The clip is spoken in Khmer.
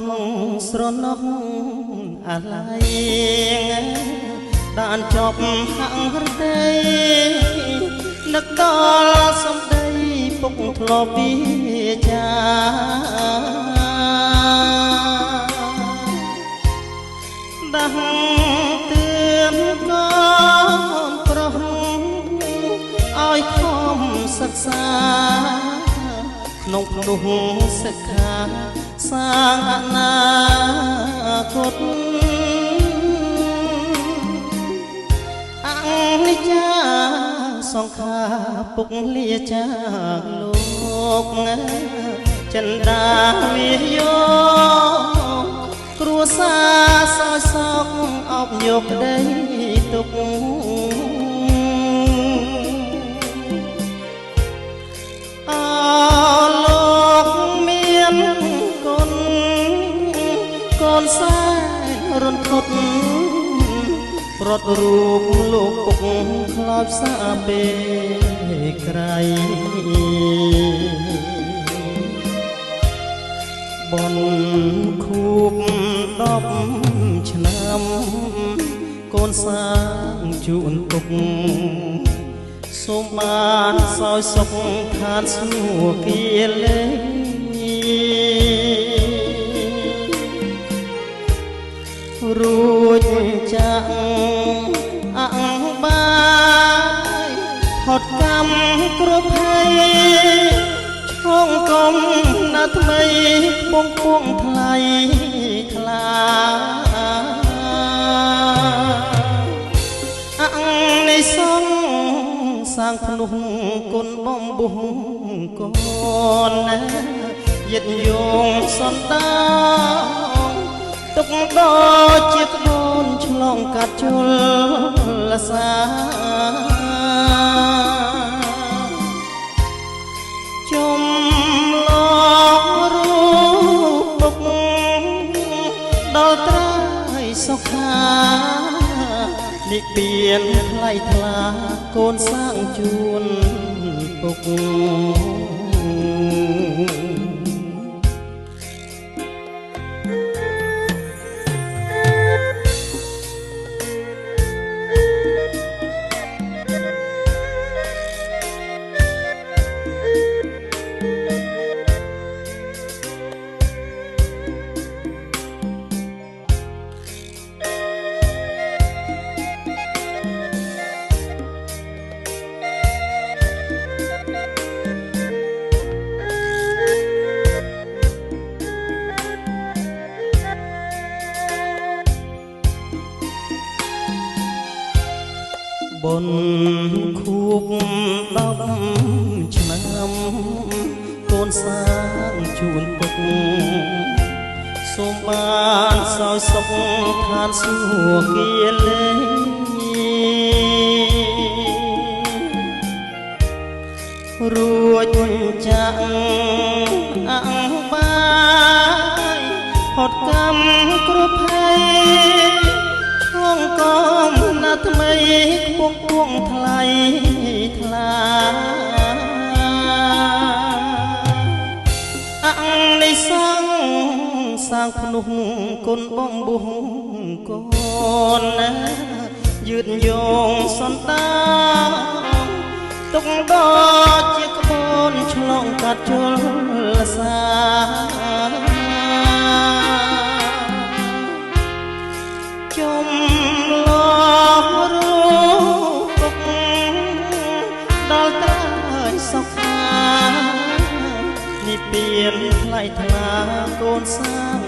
ខស្រណោះអាឡ័យដានចប់ហាក់រដីនឹកដល់សំដីពុកធ្លាប់វាចាដាស់ទឿនកូនប្រុសឲ្យខំសិក្សាក្នុងភ្នោះសិក្ខាសាងអនាគតអនិច្ចាសង្ខារពុកលាចាកលោកចិន្តាវាយោគ្រួសារសោយសោកអបយកក្តីទុកអលោកមានកូនកូនសែនរន្ធត់រត់រូបលោកពុកខ្លោចសាពេលក្រៃបនខូប10ឆ្នាំកូនសាងជូនពុកសូមបានសោយសុខឋានសួគ៌គាលេរួចចាក់អង្គបាយផុតកម្មគ្រប់ភ័យឆ្លងកុំណាថ្មីពងពងថ្លៃថ្លាអង្គនៃសង្ឃសាងភ្នោះគុណបំបុះកូនណាយិតយងសន្តានទុកដល់ជាក្បូនឆ្លងកាត់ជលសាចំឡងរូបពុកដល់ត្រើយសុខានិព្វានថ្លៃថ្លាកូនសាងជួនពុកបនខូប10ឆ្នាំកូនសាងជូនពុកសូមបានសោយសុខឋានសួគ៌គាលេរួចចាក់អង្គបាយផុតកម្មគ្រប់ភ័យឆ្លងកុំណាថ្មីពងពងថ្លៃថ្លាអង្គនៃសង្ឃសាងភ្នោះគុណបំបុះកូនណាយឺតយងសន្តានទុកដល់ជាក្បូនឆ្លងកាត់ជលសាចំឡងរូបពុកដល់ត្រើយសុខានិព្វានថ្លៃថ្លាកូនសាង